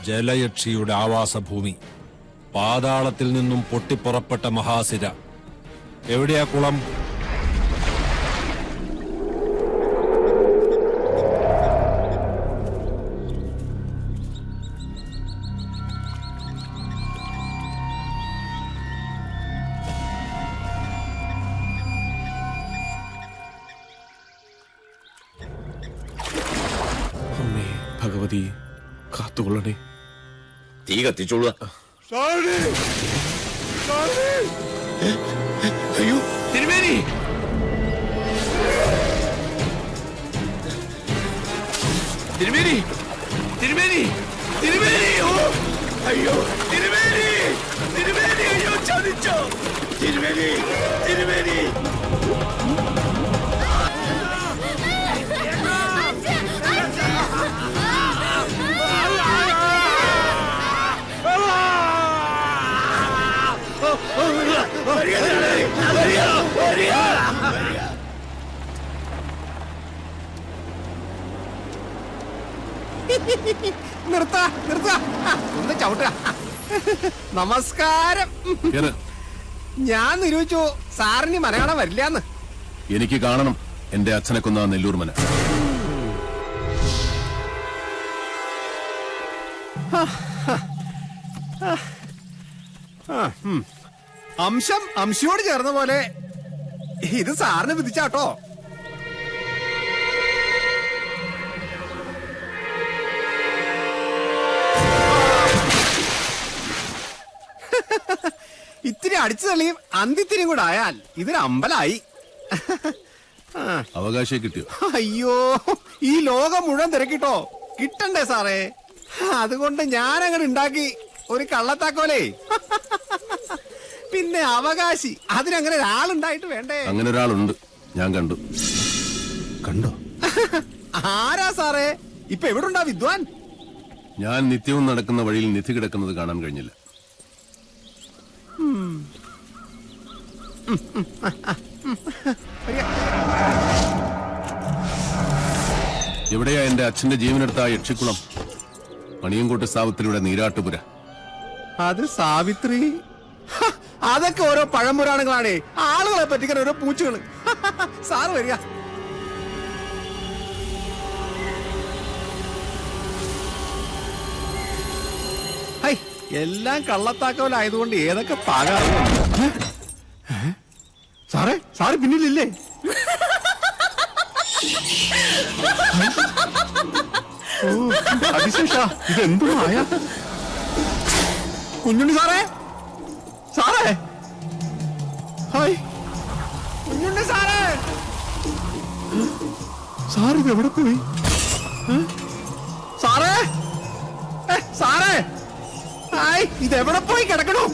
ജലയക്ഷിയുടെ ആവാസഭൂമി. പാതാളത്തിൽ നിന്നും പൊട്ടിപ്പുറപ്പെട്ട മഹാസിര. എവിടെയാ കുളം? ഭഗവതി കാത്തുകൊള്ളണേ. തീ കത്തിച്ചോളുക. അയ്യോ തിരുമേനി! തിരുമേനി! തിരുമേനി! തിരുമേനി! അയ്യോ തിരുമേനി! തിരുമേനി! അയ്യോ ചതിച്ചോ തിരുമേനി! തിരുമേനി! ഒന്ന് ചവിട്ട. നമസ്കാരം. ഞാൻ നിരൂപിച്ചു സാറിന് മലയാളം വരില്ലാന്ന്. എനിക്ക് കാണണം എന്റെ അച്ഛനെ കൊന്ന നെല്ലൂർ മന. അംശം അംശയോട് ചേർന്ന പോലെ ഇത് സാറിന് വിധിച്ചാട്ടോ. ഇത്തിരി അടിച്ചു തള്ളിയും അന്തിത്തിരിയും കൂടെ ആയാൽ ഇതൊരു അമ്പലായി. അവകാശം കിട്ടിയോ? അയ്യോ, ഈ ലോകം മുഴുവൻ തിരക്കിട്ടോ. കിട്ടണ്ടേ സാറേ? അതുകൊണ്ട് ഞാൻ അങ്ങനെ ഉണ്ടാക്കി ഒരു കള്ളത്താക്കോലേ. പിന്നെ അവകാശി, അതിനങ്ങനെ ഒരാളുണ്ടായിട്ട് വേണ്ടേ? അങ്ങനെ ഒരാളുണ്ട്, ഞാൻ കണ്ടു. കണ്ടോ? ആരാ സാറേ? ഇപ്പൊ എവിടെ ഉണ്ടാ വിദ്വാൻ? ഞാൻ നിത്യവും നടക്കുന്ന വഴിയിൽ നിധി കിടക്കുന്നത് കാണാൻ കഴിഞ്ഞില്ല. എവിടെയാ എന്റെ അച്ഛന്റെ ജീവനെടുത്ത ആ യക്ഷിക്കുളം? മണിയങ്കോട്ട് സാവിത്രിയുടെ നീരാട്ടുപുര. അത് സാവിത്രി? അതൊക്കെ ഓരോ പഴംപുരാണങ്ങളാണേ. ആളുകളെ പറ്റിക്കാൻ ഓരോ പൂച്ചകള്. സാറ് വരിക. ഹൈ, എല്ലാം കള്ളത്താക്കോലായതുകൊണ്ട് ഏതൊക്കെ പാകാണ്. സാറേ, സാറ് പിന്നിലില്ലേ? അതിശേഷ ഇതെന്തോ ആയ? കുഞ്ഞുണ്ണി സാറേ, സാറേ, ഹായ് കുഞ്ഞുണ്ണി സാറേ. സാറിത് എവിടെ പോയി? സാറേ, സാറേ, ഹായ്, ഇതെവിടെ പോയി കിടക്കണു?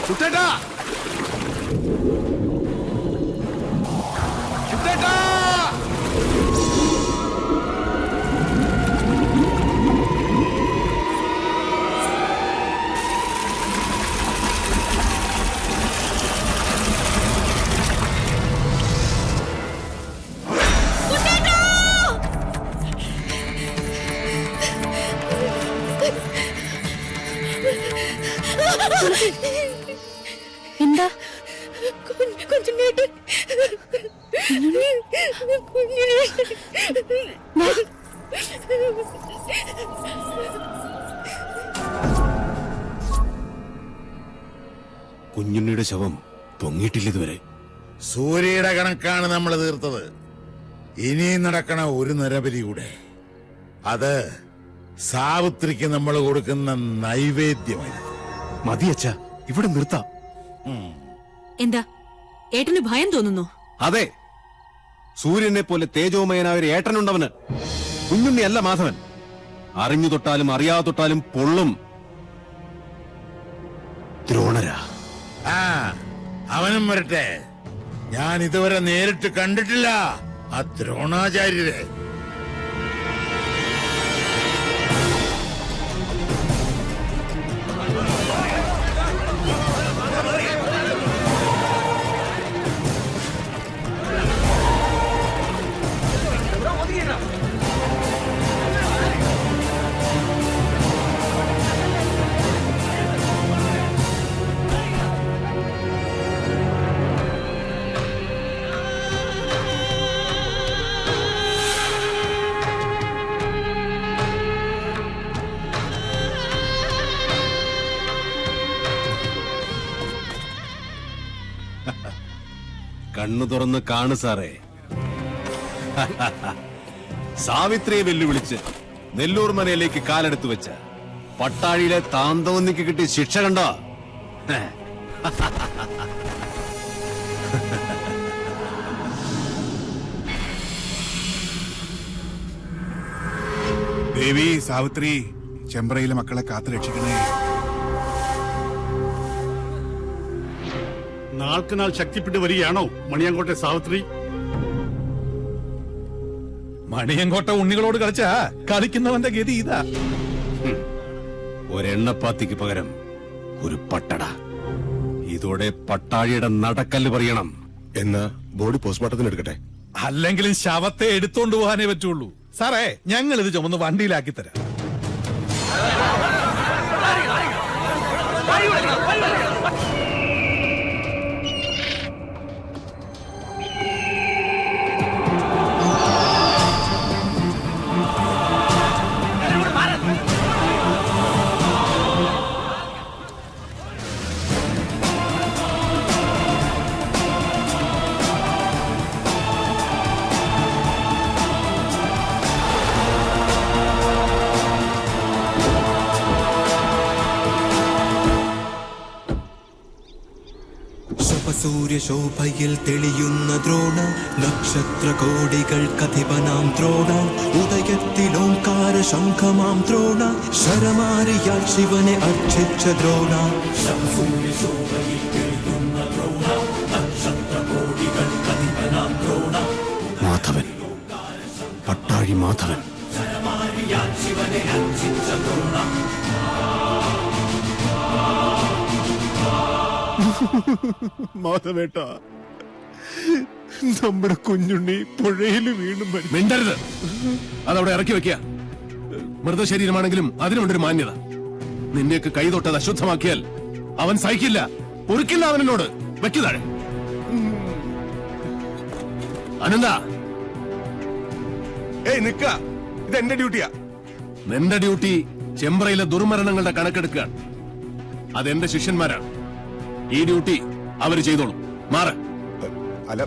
ചുട്ടേട്ടാ, ചുട്ടേട്ടാ. എന്താ കുഞ്ഞുണ്ണേട്ടൻ? കുഞ്ഞുണ്ണിയുടെ ശവം പൊങ്ങിയിട്ടില്ല ഇതുവരെ. സൂര്യയുടെ കണക്കാണ് നമ്മൾ തീർത്തത്. ഇനിയും നടക്കണ ഒരു നരബലി കൂടെ. അത് സാവിത്രിക്ക് നമ്മൾ കൊടുക്കുന്ന നൈവേദ്യമായി. മതിയച്ച, ഇവിടെ നിർത്താം. എന്താ ഏട്ടന് ഭയം തോന്നുന്നു? അതെ, സൂര്യനെ പോലെ തേജോമയനായ ഒരു ഏട്ടനുണ്ടവന്. കുഞ്ഞുണ്ണി അല്ല മാധവൻ. അറിഞ്ഞു തൊട്ടാലും അറിയാതെ തൊട്ടാലും പൊള്ളും. ദ്രോണരാ. ആ, അവനും വരട്ടെ. ഞാൻ ഇതുവരെ നേരിട്ട് കണ്ടിട്ടില്ല ആ ദ്രോണാചാര്യരെ. കണ്ണു തുറന്ന് കാണു സാറേ. സാവിത്രിയെ വെല്ലുവിളിച്ച് നെല്ലൂർ മനയിലേക്ക് കാലെടുത്തു വെച്ച പട്ടാഴിയിലെ താന്തവന്നിക്ക് കിട്ടിയ ശിക്ഷ കണ്ടോ? ദേവി സാവിത്രി, ചെമ്പ്രയിലെ മക്കളെ കാത്തു രക്ഷിക്കണേ. നാൾക്ക് നാൾ ശക്തിപ്പെട്ട് വരികയാണോ മണിയങ്കോട്ടെ സാവിത്രി? മണിയങ്കോട്ട ഉണ്ണികളോട് കളിച്ചാ കളിക്കുന്നവന്റെ ഗതി ഇതാ. ഒരെണ്ണപ്പാത്തിക്ക് പകരം ഒരു പട്ടട. ഇതോടെ പട്ടാഴിയുടെ നടക്കല്ല് പറയണം. എന്നാ ബോഡി പോസ്റ്റ്മോർട്ടത്തിന് എടുക്കട്ടെ. അല്ലെങ്കിലും ശവത്തെ എടുത്തോണ്ട് പോകാനേ പറ്റുള്ളൂ. സാറേ, ഞങ്ങൾ ഇത് ചുമന്ന് വണ്ടിയിലാക്കി തരാം. സൂര്യശോഭയിൽ തെളിയുന്ന ദ്രോണ, നക്ഷത്ര കോടികൾ കഥിപനാം ദ്രോണ, ഉദയത്തിലോംകാര ശംഖമാം ദ്രോണ, ശരമാരിയാൽ ശിവനെ അർച്ചിച്ച ദ്രോണ. സൂര്യശോഭയിൽ തെളിയുന്ന ദ്രോണ, നക്ഷത്ര കോടികൾ കഥിപനാം ദ്രോണ, മാധവൻ, പട്ടാഴി മാധവൻ. ശരമാരിയാൽ ശിവനെ അർച്ചിച്ച ദ്രോണ. മാധവേട്ട, നമ്മുടെ കുഞ്ഞുണ്ണി പുഴയിൽ വീണ്ടും മിണ്ടരുത്. അതവിടെ ഇറക്കി വെക്കുക. മൃതശരീരമാണെങ്കിലും അതിനുണ്ടൊരു മാന്യത. നിന്റെയൊക്കെ കൈ തൊട്ടത് അശുദ്ധമാക്കിയാൽ അവൻ സഹിക്കില്ല, പൊറുക്കില്ല. അവനോട് വെക്കുതാഴെ. അനന്ത, നിക്ക, ഇത് എന്റെ ഡ്യൂട്ടിയാ. നിന്റെ ഡ്യൂട്ടി ചെമ്പ്രയിലെ ദുർമരണങ്ങളുടെ കണക്കെടുക്കുകയാണ്. അതെന്റെ ശിഷ്യന്മാരാണ്. ഈ ഡ്യൂട്ടി അവര് ചെയ്തോളൂ. മാറ. അല്ല,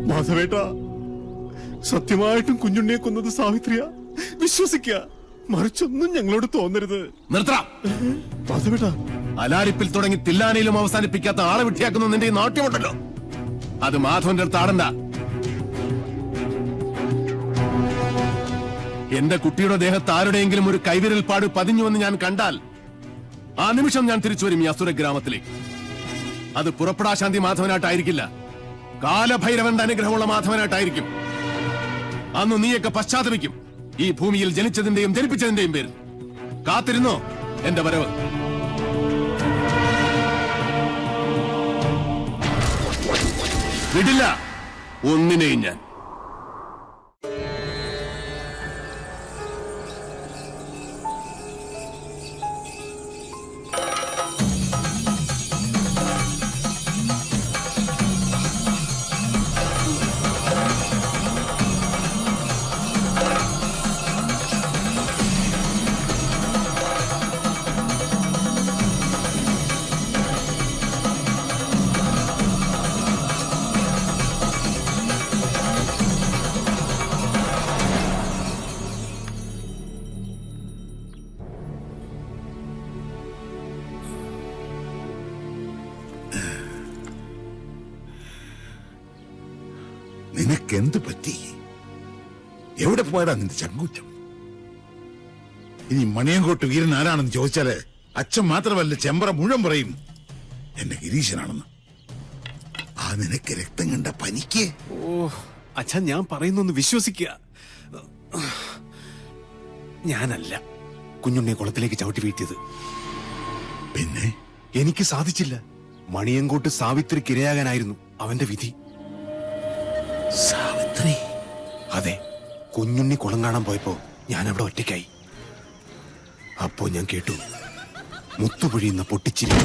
മാധവേട്ട, സത്യമായിട്ടും കുഞ്ഞുണ്ണിയെ കൊന്നത് സാവിത്രിയ. വിശ്വസിക്കുക, മറിച്ചൊന്നും ഞങ്ങളോട് തോന്നരുത്. നിർത്താം. മാധവേട്ട, അലാരിപ്പിൽ തുടങ്ങി തില്ലാനയിലും അവസാനിപ്പിക്കാത്ത ആളെ വിട്ടിയാക്കുന്ന നിന്റെ ഈ നാട്യമുണ്ടല്ലോ, അത് മാധവന്റെ അടുത്ത് ആടണ്ട. എന്റെ കുട്ടിയുടെ ദേഹത്ത് ആരുടെയെങ്കിലും ഒരു കൈവിരൽ പാട് പതിഞ്ഞുവെന്ന് ഞാൻ കണ്ടാൽ ആ നിമിഷം ഞാൻ തിരിച്ചു വരും ഈ അസുര ഗ്രാമത്തിലേക്ക്. അത് പുറപ്പെടാശാന്തി മാധവനായിട്ടായിരിക്കില്ല, കാലഭൈരവന്റെ അനുഗ്രഹമുള്ള മാധവനായിട്ടായിരിക്കും. അന്ന് നീയൊക്കെ പശ്ചാത്തപിക്കും, ഈ ഭൂമിയിൽ ജനിച്ചതിന്റെയും ജനിപ്പിച്ചതിന്റെയും പേരിൽ. കാത്തിരുന്നോ എന്റെ വരവ്. വിടില്ല ഒന്നിനെയും ഞാൻ. നിനക്കെന്ത് പറ്റി? എവിടെ പോയടാ നിന്റെ ചങ്കൂറ്റം? ഇനി മണിയങ്കോട്ട് വീരൻ ആരാണെന്ന് ചോദിച്ചാല് അച്ഛൻ മാത്രമല്ല ചെമ്പ്ര മുഴുവൻ പറയും എന്റെ ഗിരീശനാണെന്ന്. ആ നിനക്ക് രക്തം കണ്ട പനിക്ക്. ഓ അച്ഛാ, ഞാൻ പറയുന്നൊന്ന് വിശ്വസിക്കുക. ഞാനല്ല കുഞ്ഞുണ്ണിയെ കുളത്തിലേക്ക് ചവിട്ടി വീഴ്ത്തിയത്. പിന്നെ എനിക്ക് സാധിച്ചില്ല. മണിയങ്കോട്ട് സാവിത്രിക്ക് ഇരയാകാനായിരുന്നു അവന്റെ വിധി. സാവിത്രി? അതെ, കുഞ്ഞുണ്ണി കുളം കാണാൻ പോയപ്പോ ഞാൻ അവിടെ ഒറ്റയ്ക്കായി. അപ്പോ ഞാൻ കേട്ടു മുത്തുപൊഴിയുന്ന പൊട്ടിച്ചിരി,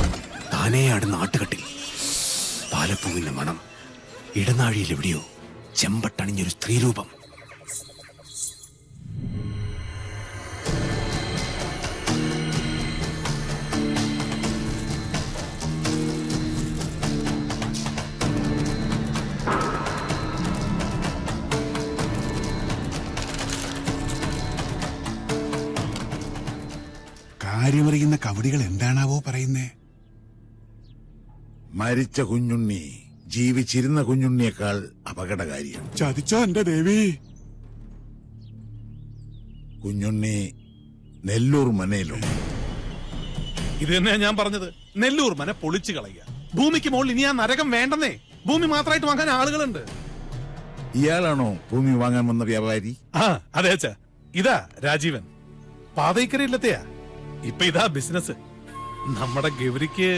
താനേയാടുന്ന ആട്ടുകട്ടിൽ പാലപ്പൂവിന്റെ മണം, ഇടനാഴിയിൽ എവിടെയോ ചെമ്പട്ടണിഞ്ഞൊരു സ്ത്രീരൂപം. കാര്യമറിയുന്ന കവടികൾ എന്താണാവോ പറയുന്നേ? മരിച്ച കുഞ്ഞുണ്ണി ജീവിച്ചിരുന്ന കുഞ്ഞുണ്ണിയേക്കാൾ അപകടകാരിയാണ്. ചതിച്ചോ എന്റെ ദേവി? കുഞ്ഞുണ്ണി നെല്ലൂർ മനയിലോ? ഇത് തന്നെയാ ഞാൻ പറഞ്ഞത്. നെല്ലൂർ മന പൊളിച്ചു കളയുക. ഭൂമിക്ക് മുകളിൽ ഇനി ആ നരകം വേണ്ടെന്നേ. ഭൂമി മാത്രമായിട്ട് വാങ്ങാൻ ആളുകളുണ്ട്. ഇയാളാണോ ഭൂമി വാങ്ങാൻ വന്ന വ്യാപാരി? ആ അതെ അച്ഛാ, ഇതാ രാജീവൻ. പാതയ്ക്കരയില്ലത്തെയാ. ഇപ്പൊ ഇതാ ബിസിനസ്. നമ്മുടെ ഗൗരിക്ക്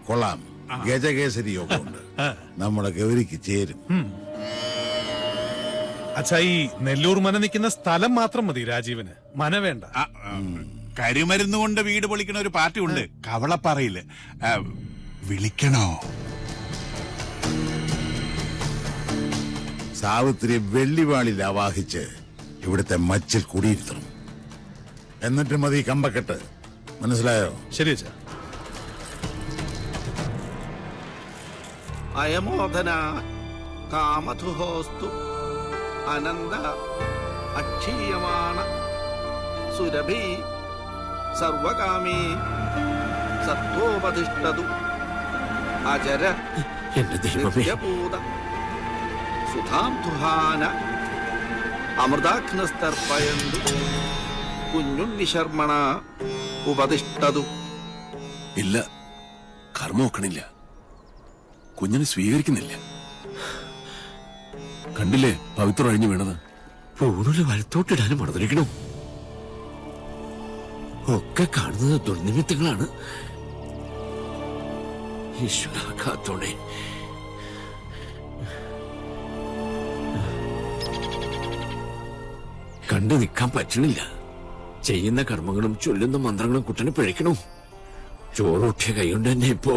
കൊള്ളാം. ഗജകേസരി യോഗമുണ്ട്. നമ്മുടെ ഗൗരിക്ക് ചേരും. അച്ഛാ, ഈ നെല്ലൂർ മന നിൽക്കുന്ന സ്ഥലം മാത്രം മതി രാജീവന്. മന വേണ്ട. കരിമരുന്ന് കൊണ്ട് വീട് പൊളിക്കണ ഒരു പാർട്ടി ഉണ്ട് കവളപ്പാറയില്. വിളിക്കണോ? സാവിത്രി വെള്ളിവാളിൽ ആവാഹിച്ച് ഇവിടുത്തെ മച്ചിൽ കുടിയിരുത്തണം. എന്നിട്ട് മതി കമ്പക്കെട്ട്. മനസ്സിലായോ? ശരി അച്ഛാ. അയമോദന കാമധുഹോസ്തു അനന്ത അക്ഷീയമാണ സുരഭി സർവകാമീ സത്വോപതിഷ്ഠതു അജര നിത്യപൂത സുധാം തുഹാന അമൃതാഗ്നസ്തർപ്പയന്തു കുഞ്ഞുണ്ണി ശർമ്മണ ഉപതിഷ്ഠതു. ഇല്ല, കർമ്മ നോക്കണില്ല. കുഞ്ഞിനെ സ്വീകരിക്കുന്നില്ല. കണ്ടില്ലേ പവിത്രം അഴിഞ്ഞു വീണത്? പൂണുല് വലത്തോട്ടിടാനും മറന്നിരിക്കണം. ഒക്കെ കാണുന്നത് ദുർനിമിത്തങ്ങളാണ്. ഈശ്വര കാത്തോണേ. കണ്ടു നിൽക്കാൻ പറ്റണില്ല. ചെയ്യുന്ന കർമ്മങ്ങളും ചൊല്ലുന്ന മന്ത്രങ്ങളും കുട്ടനെ പിഴയ്ക്കണു. ചോറൂട്ടിയ കൈകൊണ്ട് തന്നെ ഇപ്പോ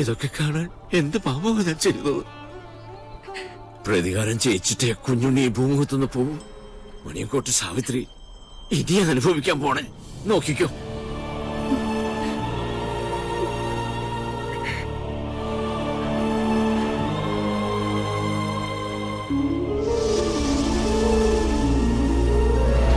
ഇതൊക്കെ കാണാൻ എന്ത് പാപമാണ് ഞാൻ ചെയ്തത്? പ്രതികാരം ചെയ്യിച്ചിട്ടേ കുഞ്ഞുണ്ണി ഈ ഭൂമുഖത്തുനിന്ന് പോവും. മണിയങ്കോട്ട് സാവിത്രി ഇനി അനുഭവിക്കാൻ പോണേ. നോക്കിക്കോ.